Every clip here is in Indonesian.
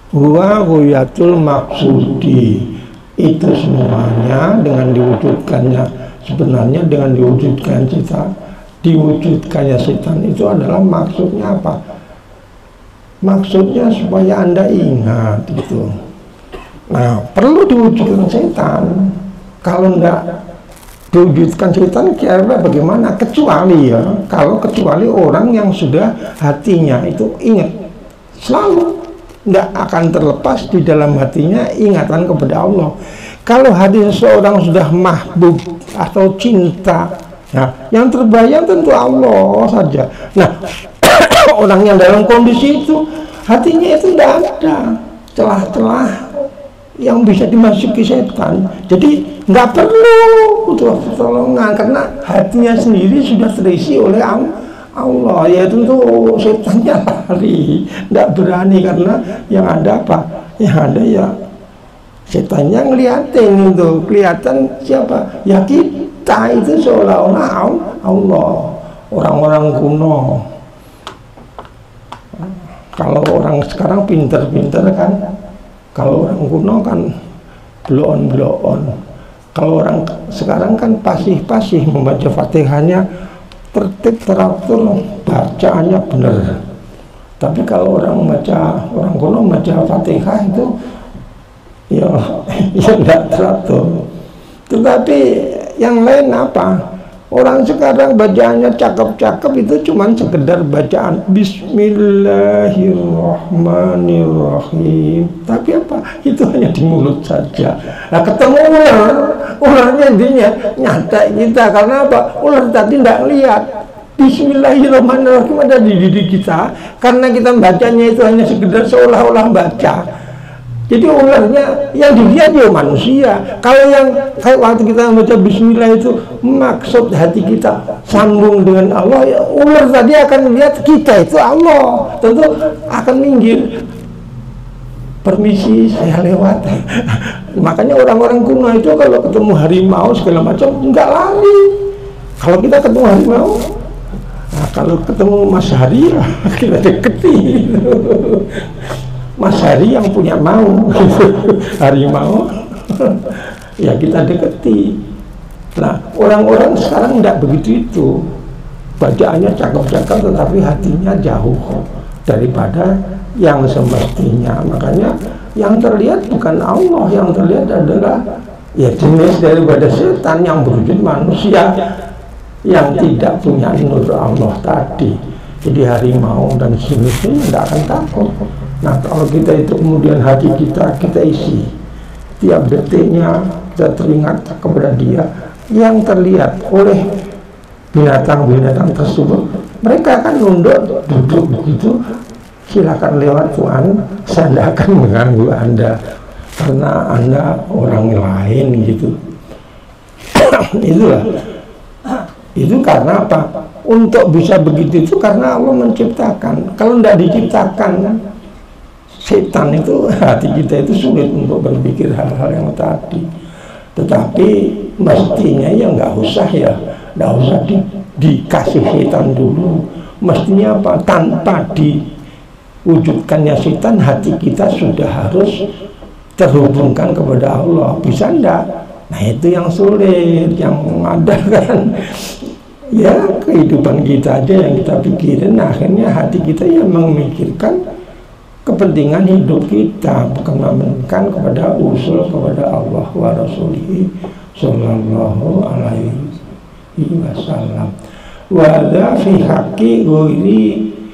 Huwa ghayatul maksudi, itu semuanya dengan diwujudkannya, sebenarnya dengan diwujudkannya setan itu adalah maksudnya apa? Maksudnya supaya Anda ingat itu. Nah, perlu diwujudkan setan. Kalau enggak diwujudkan setan, kira-kira bagaimana? Kecuali orang yang sudah hatinya itu ingat selalu, nggak akan terlepas di dalam hatinya ingatan kepada Allah. Kalau hati seseorang sudah mahbub atau cinta, nah yang terbayang tentu Allah saja. Nah orang yang dalam kondisi itu hatinya itu tidak ada celah-celah yang bisa dimasuki setan, jadi nggak perlu butuh pertolongan karena hatinya sendiri sudah terisi oleh Allah. Ya tentu setannya lari, tidak berani, karena yang ada apa? Yang ada ya setannya ngeliatin itu, kelihatan siapa? Ya kita itu seolah-olah Allah. Orang-orang kuno, kalau orang sekarang pinter-pinter kan, kalau orang kuno kan bloon-bloon. Kalau orang sekarang kan pasih-pasih membaca Fatihahnya, tertib, teratur, bacaannya benar. Tapi kalau orang kuno baca Fatihah itu ya tidak teratur. Tetapi yang lain apa? Orang sekarang bacaannya cakep-cakep itu cuman sekedar bacaan Bismillahirrahmanirrahim. Tapi apa? Itu hanya di mulut saja. Nah ketemu ularnya intinya nyata kita, karena apa? Ular tadi tidak lihat Bismillahirrahmanirrahim ada di diri kita, karena kita bacanya itu hanya sekedar seolah-olah baca. Jadi ularnya yang dilihat ya manusia. Kalau waktu kita membaca Bismillah itu maksud hati kita sambung dengan Allah, ya ular tadi akan melihat kita itu Allah, tentu akan minggir. Permisi, saya lewat. Makanya orang-orang kuno itu kalau ketemu harimau segala macam enggak lari. Kalau kita ketemu harimau, nah, kalau ketemu Mas Hari kita deketi. Mas Hari yang punya mau harimau ya kita deketi. Nah orang-orang sekarang tidak begitu itu, bacaannya cakep-cakep tetapi hatinya jauh daripada yang semestinya. Makanya yang terlihat bukan Allah, yang terlihat adalah ya jenis daripada setan yang berwujud manusia yang tidak punya nur Allah tadi. Jadi harimau dan sejenisnya tidak akan takut. Nah kalau kita itu kemudian hati kita isi tiap detiknya, kita teringat kepada Dia, yang terlihat oleh binatang-binatang tersebut, mereka akan nunduk duduk begitu, silakan lewat Tuhan, saya tidak akan mengganggu Anda karena Anda orang lain gitu. Itulah. Itu karena apa? Untuk bisa begitu itu karena Allah menciptakan. Kalau tidak diciptakan setan itu, hati kita itu sulit untuk berpikir hal-hal yang tadi. Tetapi mestinya ya nggak usah dikasih setan dulu. Mestinya apa? Tanpa diwujudkannya setan, hati kita sudah harus terhubungkan kepada Allah. Bisa enggak? Nah itu yang sulit, yang ada kan ya kehidupan kita aja yang kita pikirin. Nah, akhirnya hati kita yang memikirkan kepentingan hidup kita, bukan memikirkan kepada usul kepada Allah wa Rasulihi sallallahu alaihi wasallam. Wa dza fi haqqi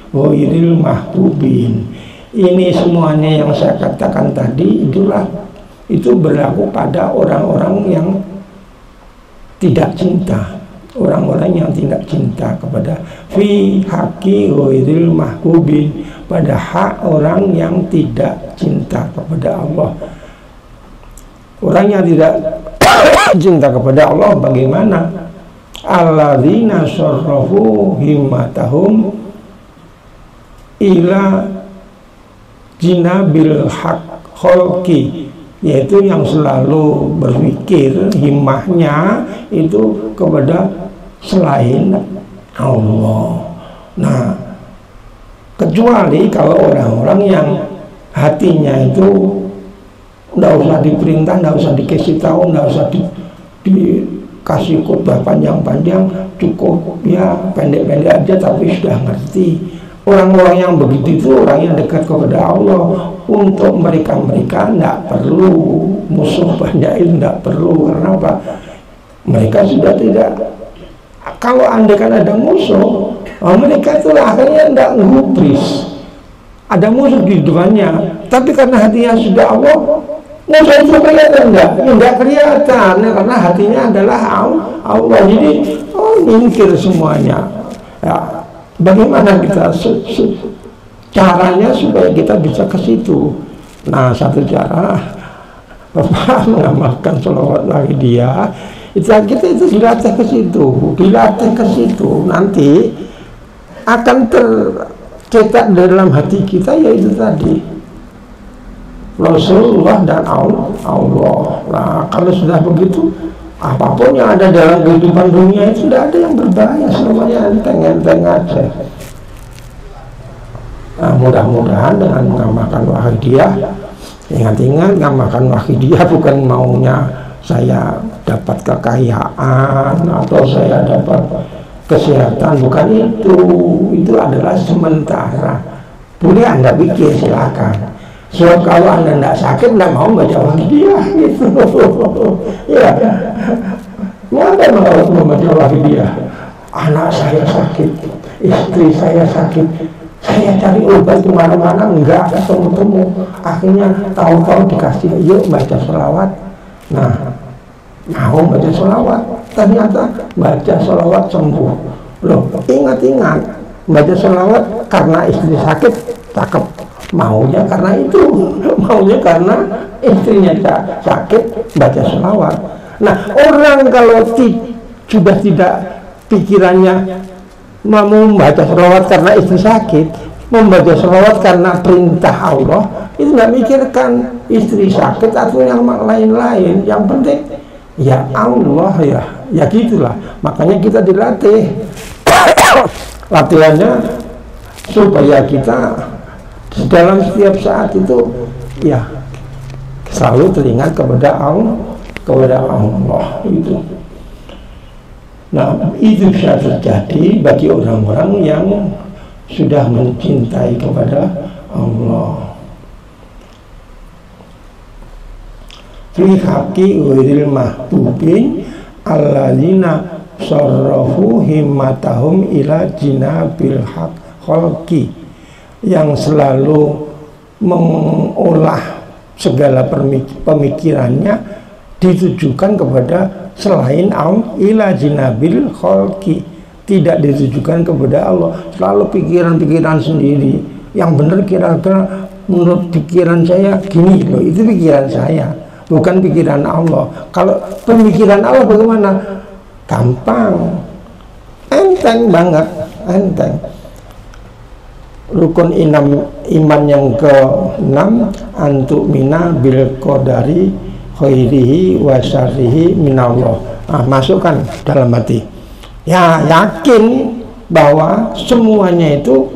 ghairil mahbubin. Ini semuanya yang saya katakan tadi itu berlaku pada orang-orang yang tidak cinta, orang-orang yang tidak cinta kepada fi haqqi ghairil mahbubin, pada hak orang yang tidak cinta kepada Allah. Orang yang tidak cinta kepada Allah bagaimana? Alladzina sarrafu himmatahum ila jinabil haq kholqi, yaitu yang selalu berpikir himmahnya itu kepada selain Allah. Nah kecuali kalau orang-orang yang hatinya itu nggak usah diperintah, nggak usah dikasih tahu, nggak usah dikasih khotbah panjang-panjang, cukup ya pendek-pendek aja tapi sudah ngerti. Orang-orang yang begitu itu orang yang dekat kepada Allah. Untuk mereka tidak perlu musuh banyak, itu tidak perlu. Karena apa? Mereka sudah tidak. Kalau andai kan ada musuh, mereka itu akhirnya tidak ngubris. Ada musuh di depannya, tapi karena hatinya sudah Allah, musuh itu kelihatan enggak kelihatan, karena hatinya adalah Allah. Jadi nyingkir semuanya. Ya, bagaimana kita caranya supaya kita bisa ke situ? Nah, satu cara Bapak mengamalkan sholawat lagi dia. Kita itu dilatih ke situ, nanti akan tercetak dalam hati kita, yaitu tadi Rasulullah dan Allah. Nah, kalau sudah begitu, apapun yang ada dalam kehidupan dunia itu sudah ada yang berbahaya, semuanya enteng-enteng aja. Nah, mudah-mudahan dengan mengamalkan wahidiyah, ingat-ingat ngamalkan wahidiyah bukan maunya saya dapat kekayaan atau saya dapat kesehatan, bukan itu adalah sementara. Boleh Anda bikin, silakan. Sebab kalau Anda tidak sakit, tidak mau baca wahidiyah gitu. Ya, mau membaca wahidiyah. Anak saya sakit, istri saya sakit, saya cari obat kemana-mana enggak ketemu. Akhirnya tahu-tahu dikasih, yuk baca sholawat. Nah, mau baca sholawat, ternyata baca sholawat sembuh. Loh, ingat-ingat, baca sholawat karena istri sakit, cakep. Maunya karena itu, maunya karena istrinya sakit, baca sholawat. Nah, orang kalau sudah tidak pikirannya mau membaca sholawat karena istri sakit, membaca sholawat karena perintah Allah, itu nggak mikirkan istri sakit atau yang lain-lain. Yang penting ya Allah, ya gitulah. Makanya kita dilatih latihannya supaya kita dalam setiap saat itu ya selalu teringat kepada Allah itu. Nah, itu bisa terjadi bagi orang-orang yang sudah mencintai kepada Allah. Fi haqqi ghairil mahbubin alladzina sarrafu himmatahum ila jinabil khalqi, yang selalu mengolah segala pemikirannya ditujukan kepada selain Allah, ila jinabil khalqi, tidak ditujukan kepada Allah. Selalu pikiran-pikiran sendiri. Yang benar kira-kira menurut pikiran saya gini loh, itu pikiran saya, bukan pikiran Allah. Kalau pemikiran Allah bagaimana? Gampang, enteng banget, enteng. Rukun iman yang ke-6, antuk mina bil qadari khairihi wa syarrihi minallah. Masukkan dalam hati. Ya, yakin bahwa semuanya itu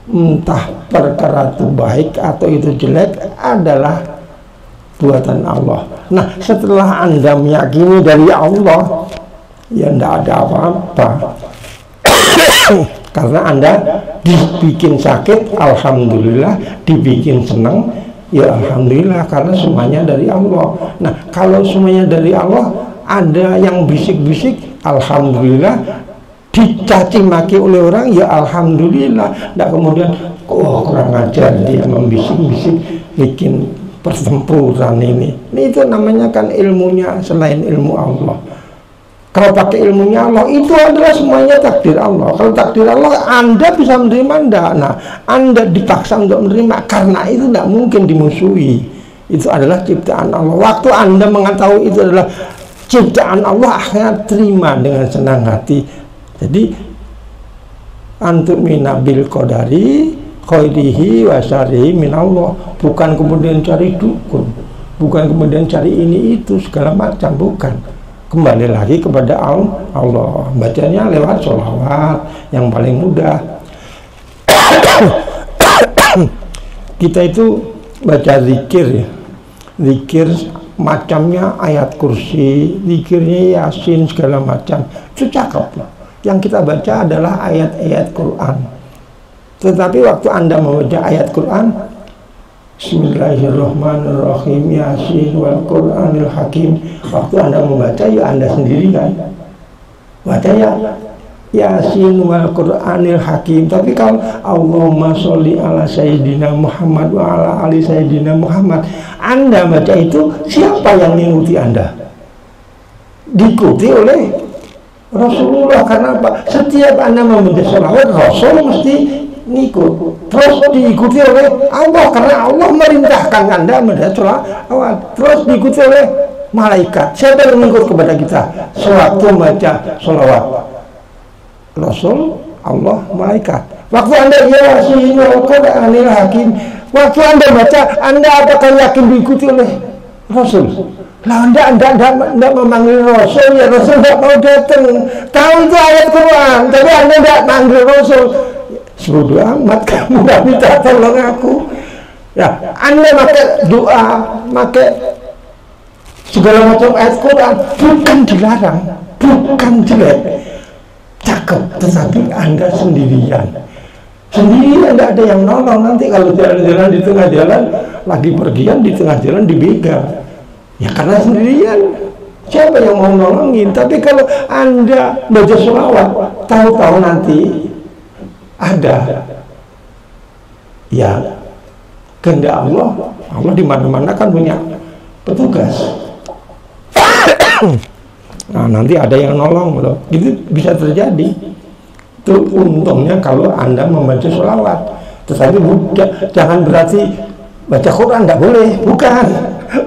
entah perkara itu baik atau itu jelek adalah buatan Allah. Nah, setelah Anda meyakini dari Allah, ya tidak ada apa-apa. Karena Anda dibikin sakit, alhamdulillah, dibikin senang, ya alhamdulillah, karena semuanya dari Allah. Nah, kalau semuanya dari Allah, ada yang bisik-bisik, alhamdulillah, dicaci maki oleh orang, ya alhamdulillah. Nah, kemudian kurang ajar dia membisik-bisik, bikin pertempuran ini. Itu namanya kan ilmunya selain ilmu Allah. Kalau pakai ilmunya Allah, itu adalah semuanya takdir Allah. Kalau takdir Allah, Anda bisa menerima, enggak. Nah, Anda dipaksa untuk menerima, karena itu tidak mungkin dimusuhi. Itu adalah ciptaan Allah. Waktu Anda mengetahui itu adalah ciptaan Allah, akhirnya terima dengan senang hati. Jadi, antuk mina bil qadari khairihi wa syarrihi minallah. Bukan kemudian cari dukun, bukan kemudian cari ini itu segala macam, bukan. Kembali lagi kepada Allah. Bacanya lewat sholawat yang paling mudah. Kita itu baca zikir ya, zikir macamnya ayat kursi, zikirnya yasin segala macam, itu cakep. Yang kita baca adalah ayat-ayat Quran. Tetapi waktu Anda membaca ayat Quran, Bismillahirrahmanirrahim, yasin wal Quranil hakim, waktu Anda membaca ya Anda sendiri kan baca ya yasin wal Quranil hakim. Tapi kalau Allahumma sholli ala sayyidina Muhammad wa ala ali sayyidina Muhammad, Anda baca itu, siapa yang mengikuti Anda? Diikuti oleh Rasulullah. Karena apa? Setiap Anda membaca sholawat, Rasul mesti ngikut. Terus diikuti oleh Allah, karena Allah merintahkan Anda membaca sholawat. Terus diikuti oleh malaikat. Siapa yang mengikut kepada kita sewaktu membaca sholawat? Rasul, Allah, malaikat. Waktu Anda yasin wal Quranil hakim, waktu Anda baca, Anda apakah yakin diikuti oleh Rasul? Lah Anda memanggil Rasul, ya Rasul tidak mau datang. Tahu itu ayat Quran, tapi Anda tidak manggil Rasul. Sebodoh amat, kamu tidak minta tolong aku. Ya, Anda pakai doa, pakai segala macam ayat Quran, bukan dilarang, bukan jelek, cakep, tetapi Anda sendirian. Sendirian, tidak ada yang nolong. Nanti kalau jalan-jalan di tengah jalan, lagi pergian di tengah jalan dibegal. Ya karena sendirian, siapa yang mau nolongin? Tapi kalau Anda baca sholawat, tahu-tahu nanti ada, ya kehendak Allah. Allah di mana-mana kan punya petugas. Nah nanti ada yang nolong loh, itu bisa terjadi. Itu untungnya kalau Anda membaca sholawat. Tetapi jangan berarti baca Quran tidak boleh, bukan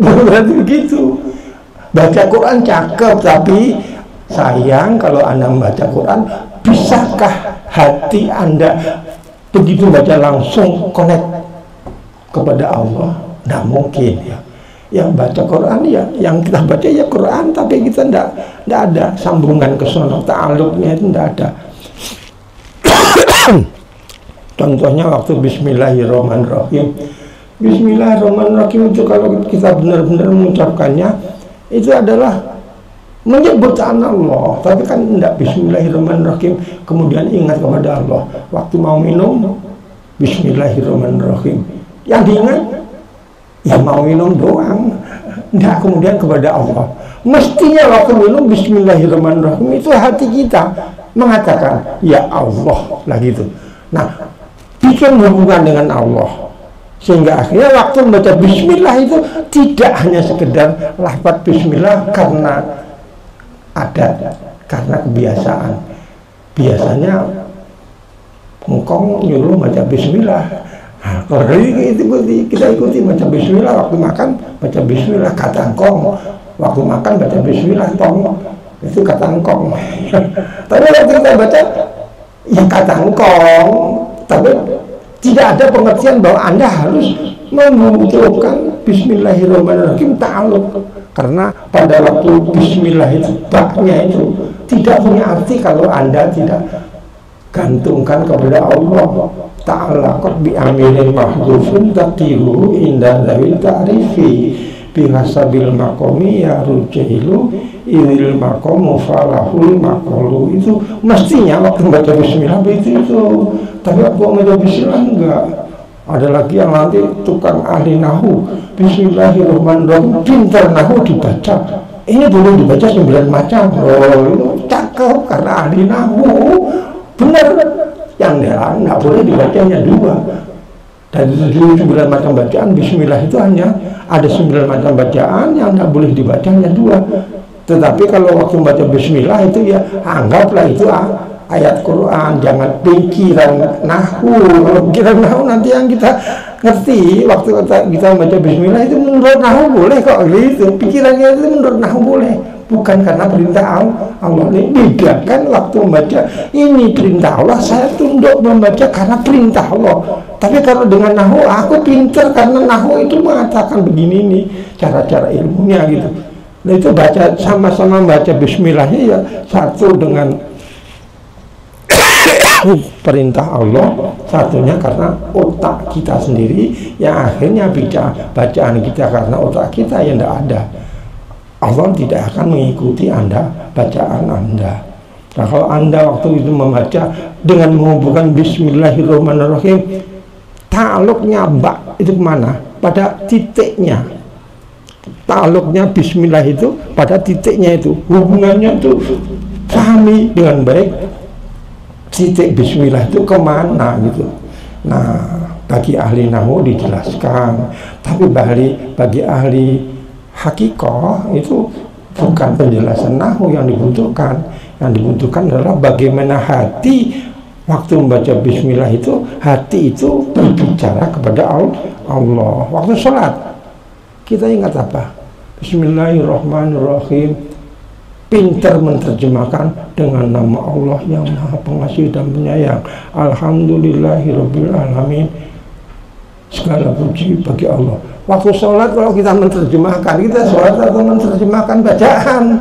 berarti begitu. Baca Quran cakep, tapi sayang kalau Anda membaca Quran, bisakah hati Anda begitu baca langsung connect kepada Allah? Tidak mungkin ya. Yang baca Quran ya, yang kita baca ya Quran, tapi kita tidak ada sambungan ke sana, ta'alluqnya itu tidak ada. Contohnya waktu Bismillahirrahmanirrahim. Bismillahirrahmanirrahim itu kalau kita benar-benar mengucapkannya, itu adalah menyebut Allah. Tapi kan tidak Bismillahirrahmanirrahim kemudian ingat kepada Allah. Waktu mau minum Bismillahirrahmanirrahim, yang diingat ya mau minum doang, tidak kemudian kepada Allah. Mestinya waktu minum Bismillahirrahmanirrahim itu hati kita mengatakan ya Allah lah gitu. Nah, bikin hubungan dengan Allah, sehingga akhirnya waktu membaca Bismillah itu tidak hanya sekedar lafaz Bismillah karena adat, karena kebiasaan. Biasanya engkong nyuruh baca Bismillah. Nah, kalau kita ikuti baca Bismillah, waktu makan baca Bismillah, kata engkong. Waktu makan baca Bismillah, tong, itu kata engkong. Tapi waktu kita baca ya kata engkong, tapi tidak ada pengertian bahwa Anda harus membutuhkan Bismillahirrahmanirrahim ta'alluq. Karena pada waktu Bismillah itu, baknya itu tidak punya arti kalau Anda tidak gantungkan kepada Allah. Ta'allaqat bi amirin mahdhufun tatiru inda dzawil ta'rifi bihasabil maqami ya rujahilu idil maqamu falahul maqalu. Itu mestinya waktu baca Bismillah itu. Tapi waktu baca Bismillah enggak. Ada lagi yang nanti tukang ahli nahu, Bismillahirrahmanirrahim, pintar nahu dibaca. Ini boleh dibaca 9 macam. Oh, itu cakep karena ahli nahu. Benar. Yang tidak boleh dibacanya 2. Dari 9 macam bacaan Bismillah itu hanya ada 9 macam bacaan, yang tidak boleh dibacanya 2. Tetapi kalau waktu baca Bismillah itu ya anggaplah itu ayat Quran, jangan pikiran nahu. Kalau pikiran nahu nanti yang kita ngerti waktu kita baca Bismillah itu menurut nahu boleh kok gitu. Pikirannya itu menurut nahu boleh, bukan karena perintah Allah. Ini bedakan waktu membaca, ini perintah Allah, saya tunduk membaca karena perintah Allah. Tapi kalau dengan nahu, aku pintar karena nahu itu mengatakan begini nih cara-cara ilmunya gitu. Nah itu baca sama-sama baca Bismillahnya ya satu dengan perintah Allah, satunya karena otak kita sendiri yang akhirnya bacaan kita karena otak kita yang tidak ada. Allah tidak akan mengikuti Anda, bacaan Anda. Nah, kalau Anda waktu itu membaca dengan menghubungkan Bismillahirrahmanirrahim, ta'aluknya mbak itu kemana? Pada titiknya. Ta'aluknya Bismillah itu pada titiknya itu. Hubungannya itu pahami dengan baik titik Bismillah itu kemana gitu. Nah, bagi ahli nahwu dijelaskan, tapi bagi ahli hakikoh itu bukan penjelasan nahwu yang dibutuhkan. Yang dibutuhkan adalah bagaimana hati waktu membaca Bismillah itu, hati itu berbicara kepada Allah. Waktu sholat kita ingat apa? Bismillahirrahmanirrahim. Pintar menerjemahkan dengan nama Allah yang Maha Pengasih dan Penyayang. Alhamdulillahirabbil alamin. Segala puji bagi Allah. Waktu sholat kalau kita menerjemahkan, kita sholat atau menerjemahkan bacaan,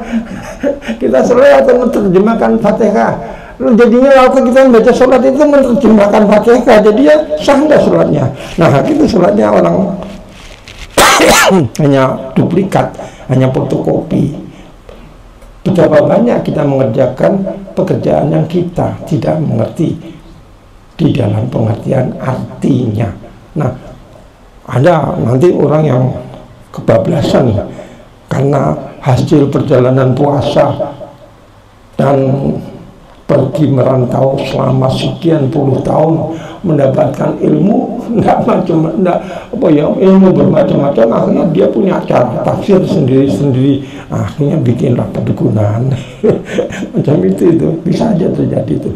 kita sholat atau menerjemahkan Fatihah. Jadinya waktu kita membaca sholat itu menerjemahkan Fatihah, jadi ya sah nggak sholatnya? Nah, itu sholatnya orang hanya duplikat, hanya fotokopi. Betapa banyak kita mengerjakan pekerjaan yang kita tidak mengerti di dalam pengertian artinya. Nah, ada nanti orang yang kebablasan karena hasil perjalanan puasa dan pergi merantau selama sekian puluh tahun mendapatkan ilmu ilmu bermacam-macam, akhirnya dia punya cara tafsir sendiri-sendiri, akhirnya bikinlah pedukunan macam itu bisa aja terjadi itu.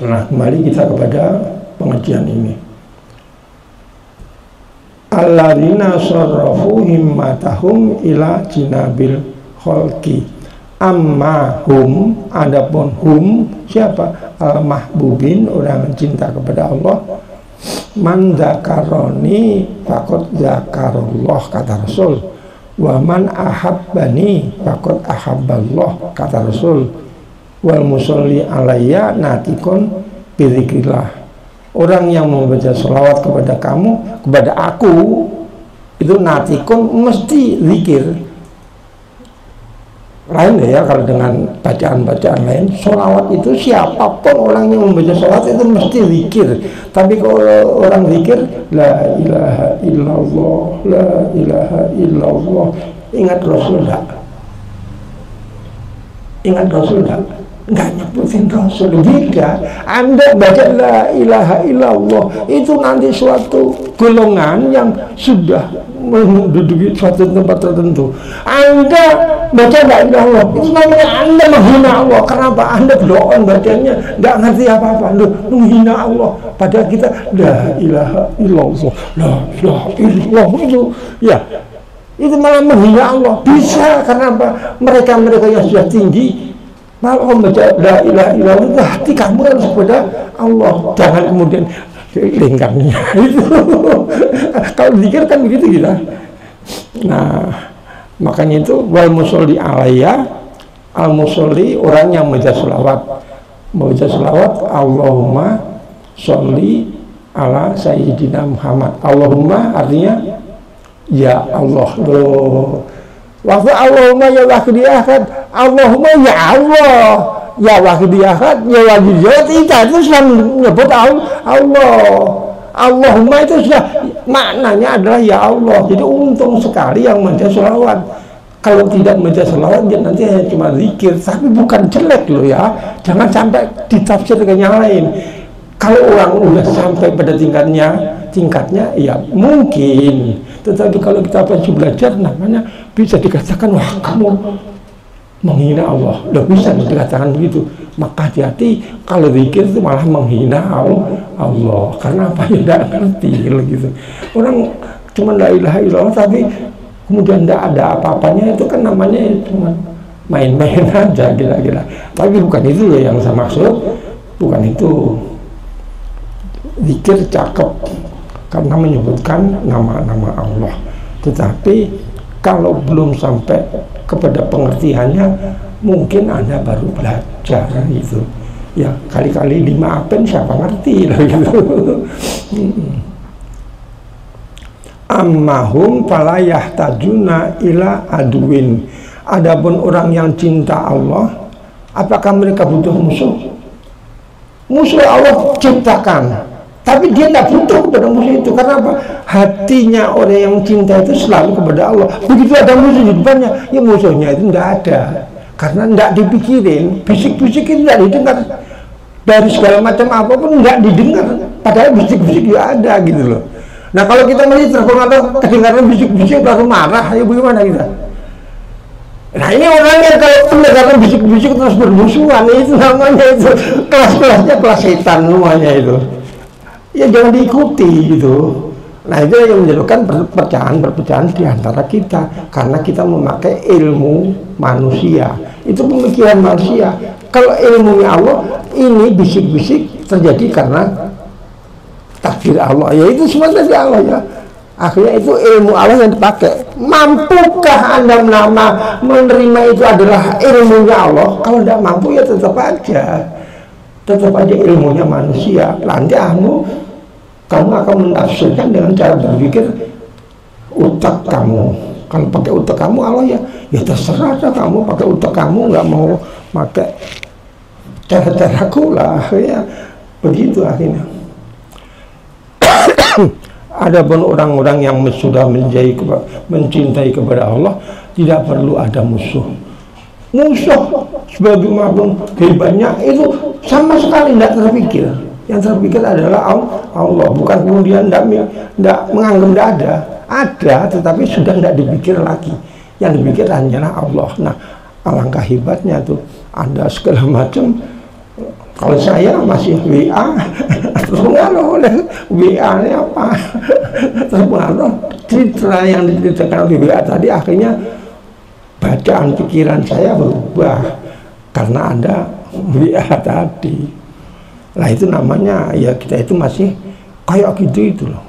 Nah, kembali kita kepada pengajian ini. Alladzina sarrafu himmatahum ila jinabil khalqi amma hum, adapun hum siapa? Al-mahbubin, orang yang cinta kepada Allah. Man zakaroni faqad zakarullah, kata Rasul. Wa man ahabbani faqad ahabballah, kata Rasul. Wal musolli alayya natikun bidzikrillah. Orang yang membaca selawat kepada kamu, kepada aku, itu natikun mesti zikir. Lain ya kalau dengan bacaan-bacaan lain. Selawat itu siapapun orang yang membaca selawat itu mesti zikir. Tapi kalau orang zikir la ilaha illallah, la ilaha illallah, ingat Rasul enggak? Ingat Rasul enggak? Enggak nyebutin Rasul. Jika Anda baca la ilaha illallah, itu nanti suatu golongan yang sudah menduduki suatu tempat tertentu. Anda baca la ilaha illallah, itu namanya Anda menghina Allah. Kenapa? Anda berdoa bacanya enggak ngerti apa-apa, menghina Allah. Padahal kita la ilaha illallah, la ilaha illallah itu ya, itu malah menghina Allah. Bisa karena apa? Mereka yang sudah tinggi malah membaca la ilaha illallah, hati kamu harus kepada Allah, jangan kemudian lingkangnya itu. Kalau zikir kan begitu kita. Nah, makanya itu wal musolli alayya, al musolli orang yang membaca selawat, Allahumma sholli ala sayyidina Muhammad. Allahumma artinya ya Allah. Waktu Allahumma ya wahid ahad, Allahumma ya Allah, ya wahid ahad, ya wahid ahad, itu sudah menyebut Allah. Allahumma itu sudah maknanya adalah ya Allah. Jadi untung sekali yang membaca selawat. Kalau tidak membaca selawat, dia nanti hanya cuma zikir, tapi bukan jelek loh ya. Jangan sampai ditafsir dengan yang lain. Kalau orang udah sampai pada tingkatnya ya mungkin. Tetapi kalau kita masih belajar, namanya bisa dikatakan wah kamu menghina Allah. Udah bisa dikatakan begitu. Maka hati-hati kalau zikir itu malah menghina Allah. Karena apa ya tidak ngerti gitu. Orang cuma la ilaha illallah tapi kemudian tidak ada apa-apanya, itu kan namanya cuma main-main aja kira-kira. Tapi bukan itu ya yang saya maksud. Bukan itu. Zikir cakep karena menyebutkan nama-nama Allah, tetapi kalau belum sampai kepada pengertiannya, mungkin Anda baru belajar itu. ya kali-kali dimaafin siapa ngerti lah gitu. Ammahum fala yahtajuna ila aduwin. Adapun orang yang cinta Allah, apakah mereka butuh musuh? Musuh Allah ciptakan, tapi dia tidak butuh kepada musuh itu. Karena apa? Hatinya orang yang cinta itu selalu kepada Allah. Begitu ada musuh di depannya, ya musuhnya itu tidak ada. Karena tidak dipikirin, bisik-bisik itu tidak didengar. Dari segala macam apapun tidak didengar. Padahal bisik-bisik juga ada gitu loh. Nah kalau kita masih terpengaruh kedengaran bisik-bisik lalu marah, ya bagaimana kita? Nah ini orangnya kalau pendengaran bisik-bisik terus bermusuhan, itu namanya itu kelas-kelasnya kelas setan semuanya itu. Ya jangan diikuti gitu. Nah itu yang menyebabkan perpecahan di antara kita, karena kita memakai ilmu manusia. Itu pemikiran manusia. Kalau ilmunya Allah, ini bisik-bisik terjadi karena takdir Allah. Ya itu semua dari Allah ya. Akhirnya itu ilmu Allah yang dipakai. Mampukah Anda menerima itu adalah ilmunya Allah? Kalau tidak mampu ya tetap aja ilmunya manusia. Nanti kamu akan menafsirkan dengan cara berpikir utak kamu. Kalau pakai utak kamu Allah ya terserah kamu pakai utak kamu, nggak mau pakai cara-caraku lah ya. Begitu akhirnya. Adapun orang-orang yang sudah mencintai kepada Allah, tidak perlu ada musuh. Musuh sebagaimana hebatnya itu sama sekali tidak terpikir. Yang terpikir adalah Allah. Bukan kemudian tidak menganggap tidak ada. Ada, tetapi sudah tidak dipikir lagi. Yang dipikir hanyalah Allah. Nah, alangkah hebatnya tuh. Ada segala macam. Kalau saya masih WA, terpengaruh oleh WA-nya apa? Terpengaruh citra yang diceritakan oleh WA tadi, akhirnya bacaan pikiran saya berubah karena ada WA tadi. Nah itu namanya ya kita itu masih kayak gitu itu loh.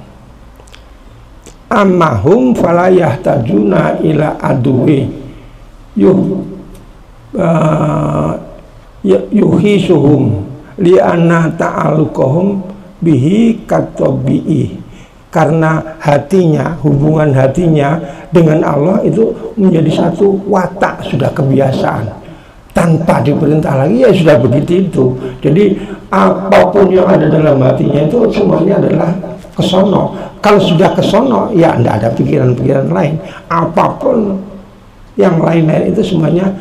Ammahum fala yahtajuna ila aduwi yuhisuhum li'anna ta'alukuhum bihi katobi'i, karena hatinya, hubungan hatinya dengan Allah itu menjadi satu watak, sudah kebiasaan tanpa diperintah lagi ya sudah begitu itu. Jadi apapun yang ada dalam hatinya itu semuanya adalah kesono. Kalau sudah kesono ya tidak ada pikiran-pikiran lain. Apapun yang lain-lain itu semuanya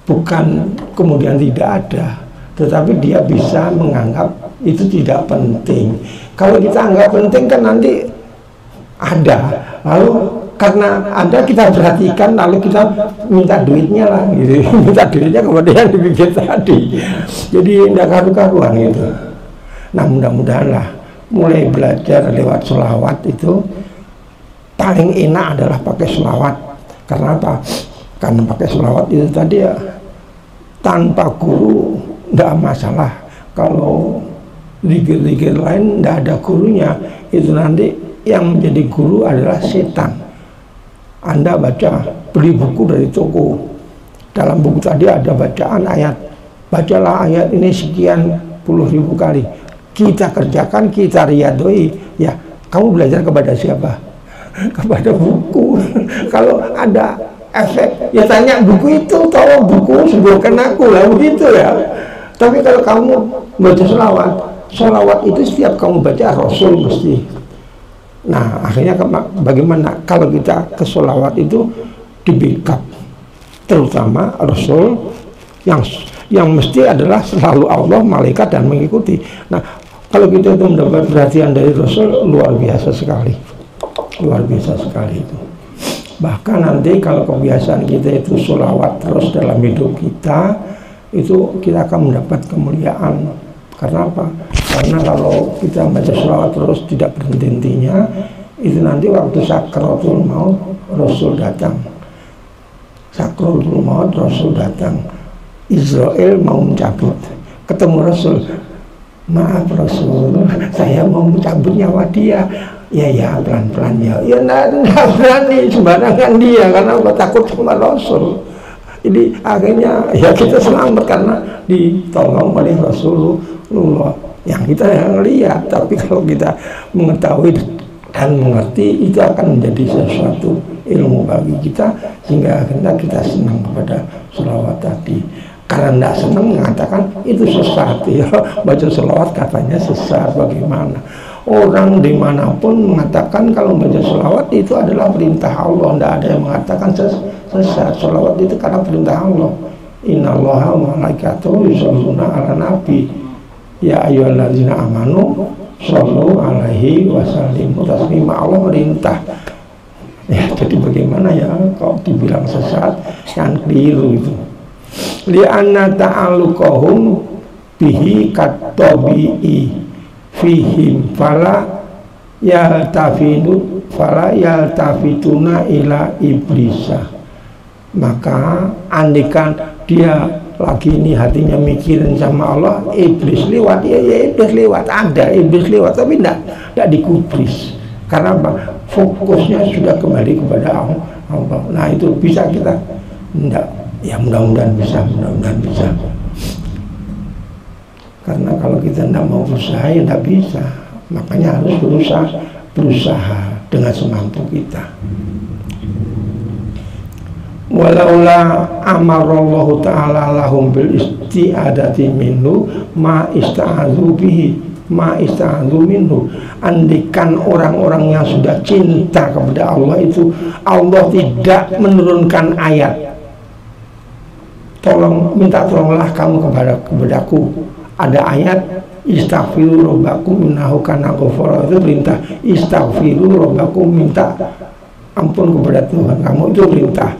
bukan kemudian tidak ada, tetapi dia bisa menganggap itu tidak penting. Kalau kita anggap penting kan nanti ada, lalu karena ada kita perhatikan, lalu kita minta duitnya lah gitu. Minta duitnya kepada yang dibikin tadi, jadi tidak karu-karuan gitu. Nah mudah-mudahan lah mulai belajar lewat sholawat itu paling enak adalah pakai sholawat. Karena apa? Karena pakai sholawat itu tadi ya tanpa guru tidak masalah. Kalau zikir-zikir lain tidak ada gurunya, itu nanti yang menjadi guru adalah setan. Anda beli buku dari toko, dalam buku tadi ada bacaan ayat, bacalah ayat ini sekian puluh ribu kali, kita kerjakan, kita riyadoi, ya kamu belajar kepada siapa? Kepada buku. Kalau ada efek ya tanya buku itu, tolong buku sembuhkan aku lah, begitu ya. Tapi kalau kamu baca sholawat itu setiap kamu baca Rasul mesti. Nah akhirnya bagaimana kalau kita ke sholawat itu di backup, terutama Rasul yang mesti adalah selalu Allah, malaikat dan mengikuti. Nah kalau kita itu mendapat perhatian dari Rasul, luar biasa sekali, luar biasa sekali itu. Bahkan nanti kalau kebiasaan kita itu sholawat terus dalam hidup kita, itu kita akan mendapat kemuliaan. Karena apa? Karena kalau kita baca sholawat terus tidak berhenti-hentinya, itu nanti waktu sakratul maut Rasul datang. Sakratul maut Rasul datang. Israel mau mencabut, ketemu Rasul. Maaf Rasul, saya mau mencabut nyawa dia. Ya pelan-pelan ya. Ya enggak berani sembarangan dia, karena takut sama Rasul. Ini akhirnya ya kita selamat karena ditolong oleh Rasulullah. Yang kita yang lihat, tapi kalau kita mengetahui dan mengerti, itu akan menjadi sesuatu ilmu bagi kita, sehingga akhirnya kita senang kepada sholawat tadi. Karena tidak senang mengatakan itu sesat, ya baca sholawat katanya sesat, bagaimana? Orang dimanapun mengatakan kalau baca sholawat itu adalah perintah Allah, tidak ada yang mengatakan sesat. Sholawat itu karena perintah Allah. Innallaha wa malaikatahu yusholluna ala nabi ya ayyuhalladzina amanu shollu alaihi wasallimu taslima. Allah merintah. Ya, jadi bagaimana ya kalau dibilang sesat, yang keliru itu. Li'anna ta'aluqahum bihi katabi'i fihim fala yaltafituna ila iblisa. Maka andikan dia lagi ini hatinya mikirin sama Allah, iblis lewat, ya iblis lewat, ada iblis lewat, tapi tidak dikubris. Karena apa? Fokusnya sudah kembali kepada Allah. Nah itu bisa kita tidak. Ya mudah-mudahan bisa. Karena kalau kita tidak mau berusaha ya tidak bisa. Makanya harus berusaha dengan semampu kita. Walaula amarallahu ta'ala lahum bil isti'adati minhu ma ista'adhu bihi ma ista'adhu minhu. Andikan orang-orang yang sudah cinta kepada Allah itu, Allah tidak menurunkan ayat minta tolonglah kamu kepadaku. Ada ayat istaghfiru rabbakum innahu kana ghafara, itu perintah. Istaghfiru rabbakum, minta ampun kepada Tuhan kamu, itu perintah.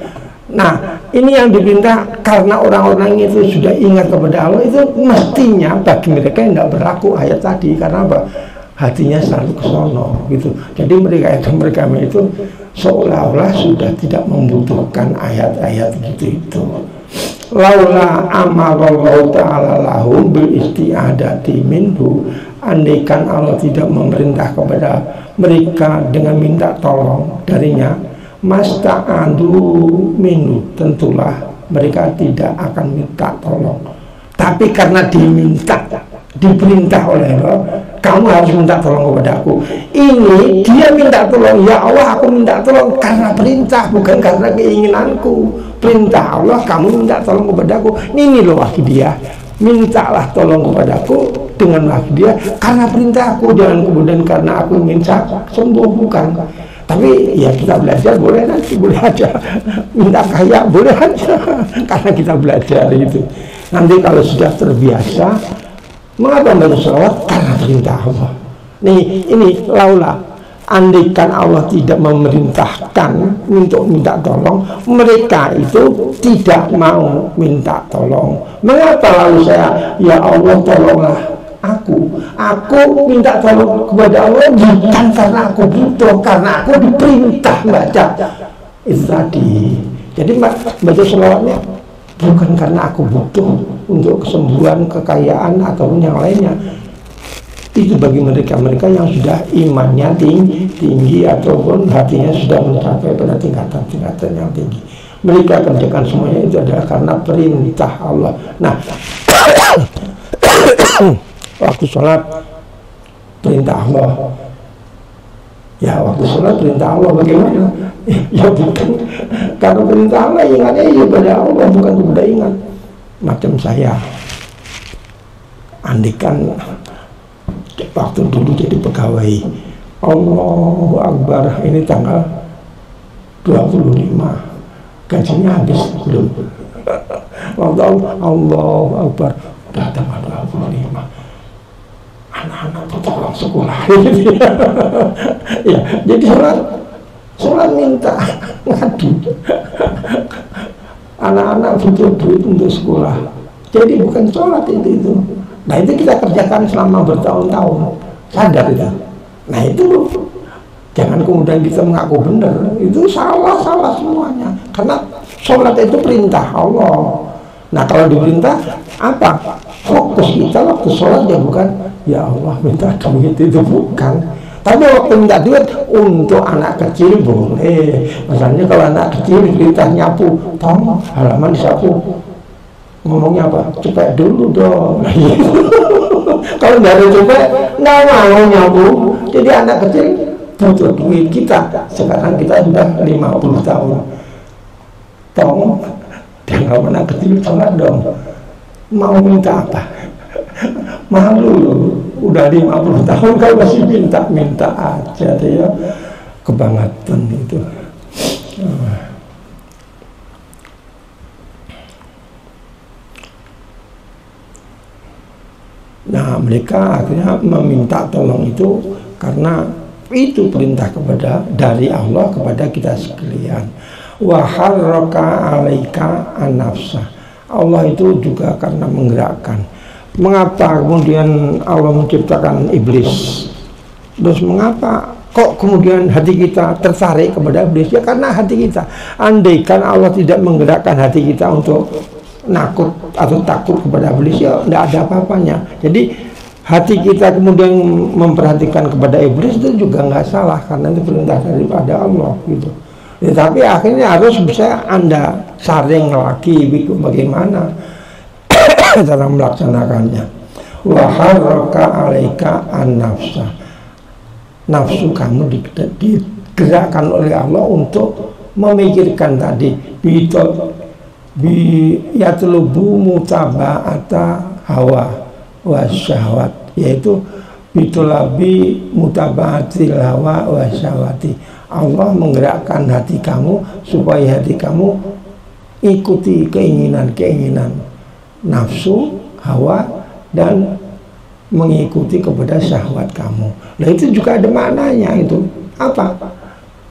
Nah ini yang diminta karena orang-orang itu sudah ingat kepada Allah, itu mestinya bagi mereka yang tidak berlaku ayat tadi. Karena apa? Hatinya selalu ke sono gitu. Jadi mereka itu seolah-olah sudah tidak membutuhkan ayat-ayat gitu. Laula amarallahu ta'ala lahum bil isti'adati minhu, andaikan Allah tidak memerintah kepada mereka dengan minta tolong darinya, masta'adu minhu, tentulah mereka tidak akan minta tolong. Tapi karena diperintah oleh Allah, kamu harus minta tolong kepada aku. Ini dia minta tolong, ya Allah aku minta tolong karena perintah, bukan karena keinginanku. Perintah Allah, kamu minta tolong kepadaku. Ini loh wahyu dia, mintalah tolong kepadaku dengan wahyu dia karena perintahku, jangan kemudian karena aku minta sembuh, bukan. Tapi ya kita belajar boleh, nanti boleh aja minta kaya boleh aja karena kita belajar itu. Nanti kalau sudah terbiasa, mengapa baca sholawat? Karena perintah Allah. Nih ini laula, andaikan Allah tidak memerintahkan untuk minta tolong, mereka itu tidak mau minta tolong. Mengapa lalu saya, ya Allah tolonglah aku minta tolong kepada Allah bukan karena aku butuh, karena aku diperintah baca itu tadi. Jadi baca sholawatnya bukan karena aku butuh untuk kesembuhan, kekayaan ataupun yang lainnya. Itu bagi mereka yang sudah imannya tinggi ataupun hatinya sudah mencapai pada tingkatan yang tinggi. Mereka kerjakan semuanya itu adalah karena perintah Allah. Nah, waktu sholat perintah Allah. Ya waktu sholat perintah Allah bagaimana? Ya bukan karena perintah Allah, ingatnya ya pada Allah, bukan kepada ingat. Macam saya, andikan waktu dulu jadi pegawai, Allahu Akbar, ini tanggal 25, gajinya habis belum? Waktu Allahu Akbar, udah tanggal 25, anak-anak itu tolong sekolah. Ya, jadi sholat minta ngadu, anak-anak butuh duit untuk sekolah, jadi bukan sholat itu. Nah itu kita kerjakan selama bertahun-tahun, sadar itu. Nah itu jangan kemudian kita mengaku benar, itu salah semuanya. Karena sholat itu perintah Allah. Nah kalau diperintah apa? Fokus kita waktu sholat ya bukan, ya Allah minta duit, itu bukan. Tapi waktu minta duit untuk anak kecil boleh. Misalnya kalau anak kecil kita nyapu, tolong halaman disapu. Ngomongnya apa? Cepet dulu dong. Kalau nggak ada cepet, nggak mau nyapu. Jadi anak kecil butuh duit kita. Sekarang kita sudah 50 tahun. Tolong, dia anak kecil sholat dong. Mau minta apa? Malu loh, udah 50 tahun kalau masih minta aja tuh ya, kebangetan itu. Nah, mereka akhirnya meminta tolong itu karena itu perintah dari Allah kepada kita sekalian. Wa harraka 'alaika an-nafsa. Allah itu juga karena menggerakkan. Mengapa kemudian Allah menciptakan iblis? Terus mengapa kok kemudian hati kita tertarik kepada iblis? Ya karena hati kita. Andaikan Allah tidak menggerakkan hati kita untuk nakut atau takut kepada iblis, ya tidak ada apa-apanya. Jadi hati kita kemudian memperhatikan kepada iblis itu juga nggak salah, karena itu perintah daripada Allah gitu. Ya, tapi akhirnya harus bisa Anda saring lagi bagaimana cara melaksanakannya. Wa harraka 'alaika an-nafsa. Nafsu kamu digerakkan oleh Allah untuk memikirkan tadi yatlubu mutaba'ata hawa wa syahwat, yaitu bitulabi mutaba'atil hawa wa syahwati. Allah menggerakkan hati kamu supaya hati kamu ikuti keinginan-keinginan nafsu, hawa, dan mengikuti kepada syahwat kamu. Nah itu juga ada maknanya itu. Apa?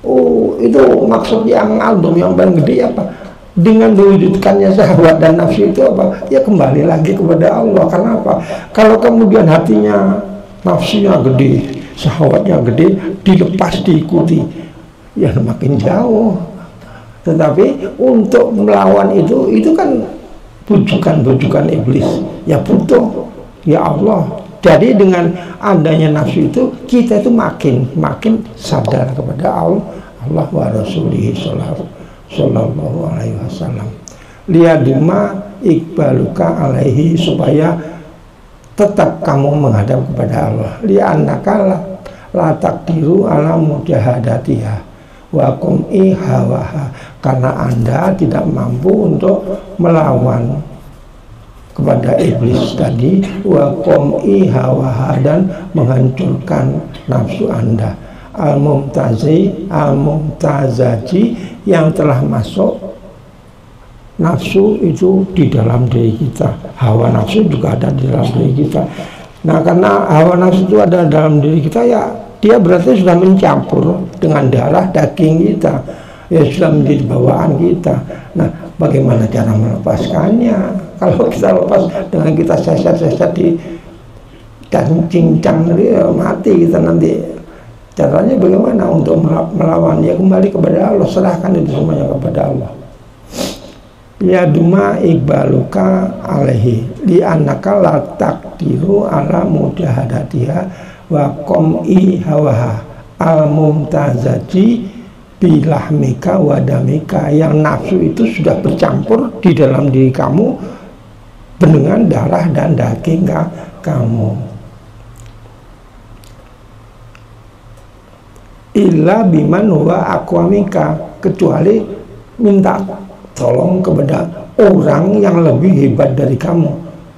Oh, itu maksud yang agung, yang paling gede apa? Dengan diwujudkannya syahwat dan nafsu itu apa? Ya kembali lagi kepada Allah. Karena apa? Kalau kemudian hatinya nafsunya gede, syahwatnya gede, dilepas diikuti, ya makin jauh. Tetapi untuk melawan itu kan bujukan-bujukan iblis. Ya butuh ya Allah. Jadi dengan adanya nafsu itu kita itu makin sadar kepada Allah wa Rasulih sallallahu alaihi wasallam. Liyaduma ikbaluka alaihi, supaya tetap kamu menghadap kepada Allah. Li'annaka la taqdiru ala mujahadatiha wa qum'i hawaha, karena Anda tidak mampu untuk melawan kepada iblis tadi, wa qum'i hawaha, dan menghancurkan nafsu Anda. Al-mumtazaji, yang telah masuk nafsu itu di dalam diri kita. Hawa nafsu juga ada di dalam diri kita. Nah, karena hawa nafsu itu ada dalam diri kita, ya dia berarti sudah mencampur dengan darah daging kita, ya sudah menjadi bawaan kita. Nah, bagaimana cara melepaskannya? Kalau kita lepas dengan kita sesat-sesat di dan cincang, ya mati kita nanti. Caranya bagaimana untuk melawan? Ya kembali kepada Allah, serahkan itu semuanya kepada Allah. Ya duma ikbaluka alaihi li'annaka la taqdiru ala mujahadatiha wa qom'i hawaha al-mumtazaji bilahmika wadamika, yang nafsu itu sudah bercampur di dalam diri kamu dengan darah dan daging kamu. Illa biman huwa aqwamika, kecuali minta tolong kepada orang yang lebih hebat dari kamu.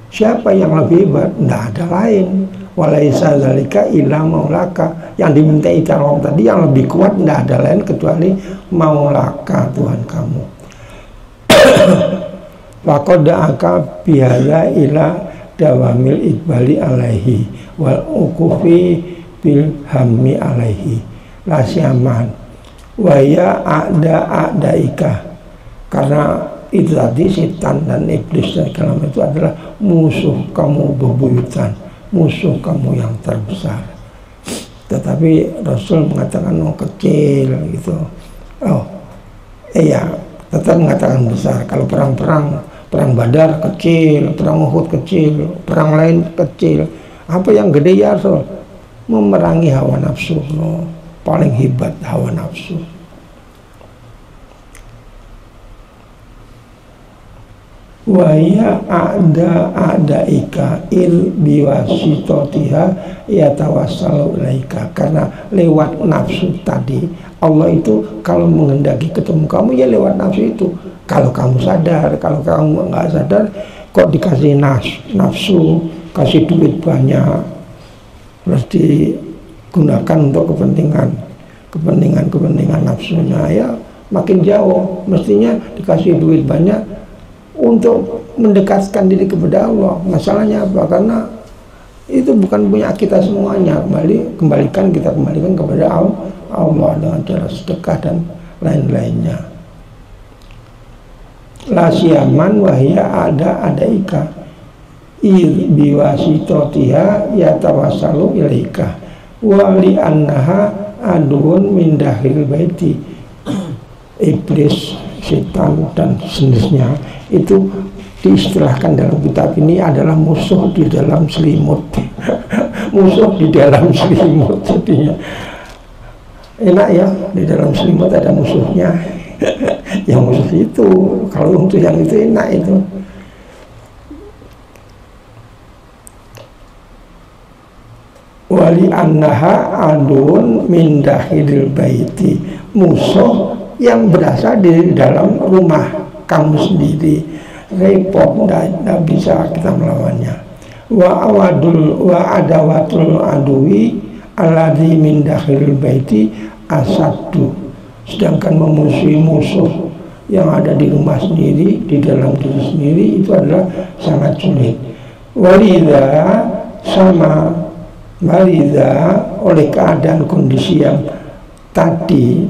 Siapa yang lebih hebat? Tidak ada lain. Walaisa zalika illa maulaka, yang dimintai tolong tadi yang lebih kuat tidak ada lain kecuali maulaka, Tuhan kamu. Faqada'aka bihadza ila dawamil iqbali alaihi wal uqufi bil hammi alaihi la syaman wa ya a'daika, karena itu tadi setan dan iblis dan kalam itu adalah musuh kamu bebuyutan, musuh kamu yang terbesar. Tetapi Rasul mengatakan kecil gitu. Tetap mengatakan besar. Kalau perang Badar kecil, perang Uhud kecil, perang lain kecil. Apa yang gede ya Rasul? memerangi hawa nafsu lo. Paling hebat hawa nafsu. Wahya ada ika il biwasitotiha yatawassalu ilaika. Karena lewat nafsu tadi, Allah itu kalau menghendaki ketemu kamu ya lewat nafsu itu. Kalau kamu sadar, kalau kamu nggak sadar, kok dikasih nafsu, kasih duit banyak, terus digunakan untuk kepentingan nafsunya, ya makin jauh. Mestinya dikasih duit banyak untuk mendekatkan diri kepada Allah. Masalahnya apa? Karena itu bukan punya kita semuanya. Kembalikan kepada Allah dengan cara sedekah dan lain-lainnya. La siyaman wahya ada ika il biwasitotiha yatawassalu ilaika wa li annaha adun min dahil baiti. Iblis, setan dan sejenisnya itu diistilahkan dalam kitab ini adalah musuh di dalam selimut. Musuh di dalam selimut. Jadinya enak ya, di dalam selimut ada musuhnya. Yang musuh itu, kalau untuk yang itu enak itu. Wali annaha adun min dahilil baiti, musuh yang berasal dari dalam rumah kamu sendiri. Repot, tidak bisa kita melawannya. Wa adawatul adui alladzi min dahilil baiti asadu. Sedangkan memusuhi musuh yang ada di rumah sendiri, di dalam diri sendiri, itu adalah sangat sulit. Walidha oleh keadaan kondisi yang tadi,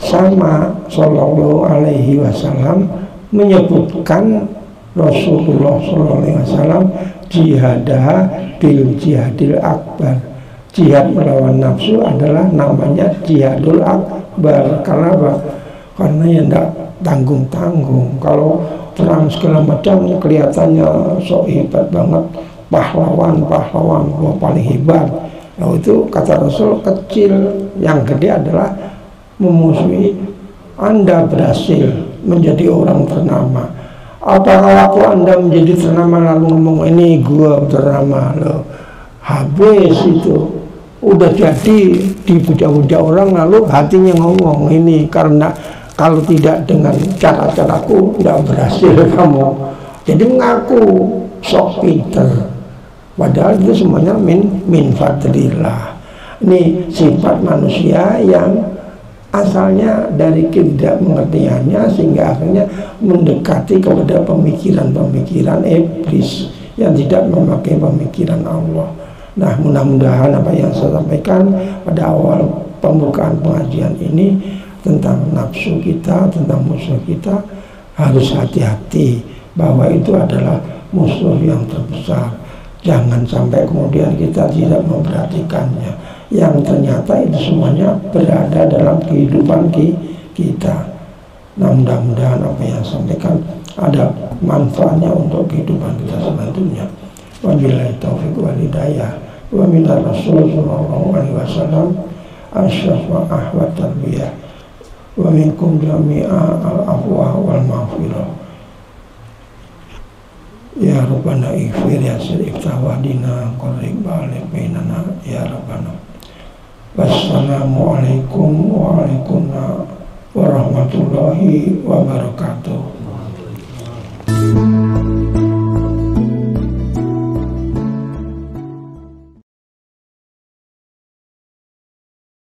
sama Sallallahu Alaihi Wasallam menyebutkan Rasulullah Sallallahu Alaihi Wasallam jihadah bil jihadil akbar. Jihad melawan nafsu adalah namanya jihadul akbar. Karena ya tidak tanggung-tanggung. Kalau perang segala macam kelihatannya sok hebat banget, pahlawan wah paling hebat. Nah, itu kata Rasul kecil, yang gede adalah memusuhi. Anda berhasil menjadi orang ternama. Apakah waktu Anda menjadi ternama lalu ngomong ini gua ternama loh, habis itu. Udah jadi dipuja-puja orang lalu hatinya ngomong ini, karena kalau tidak dengan cara-caraku tidak berhasil kamu. Jadi mengaku sok pinter, padahal itu semuanya min fadlillah. Ini sifat manusia yang asalnya dari ketidakmengertiannya, sehingga akhirnya mendekati kepada pemikiran-pemikiran iblis yang tidak memakai pemikiran Allah. Nah, mudah-mudahan apa yang saya sampaikan pada awal pembukaan pengajian ini tentang nafsu kita, tentang musuh kita, harus hati-hati bahwa itu adalah musuh yang terbesar. Jangan sampai kemudian kita tidak memperhatikannya, yang ternyata itu semuanya berada dalam kehidupan kita. Nah, mudah-mudahan apa yang saya sampaikan ada manfaatnya untuk kehidupan kita selanjutnya. Wabillahi taufiq wal hidayah. Wa minar Rasul sallallahu alaihi wasallam asyafa ahwat tarbiyah. Wa minkum jami'a al-afwa wal maghfirah. Ya Rabbana ighfir yasir iftawadina qarib balik bainana ya Rabbana. Wassalamualaikum warahmatullahi wabarakatuh.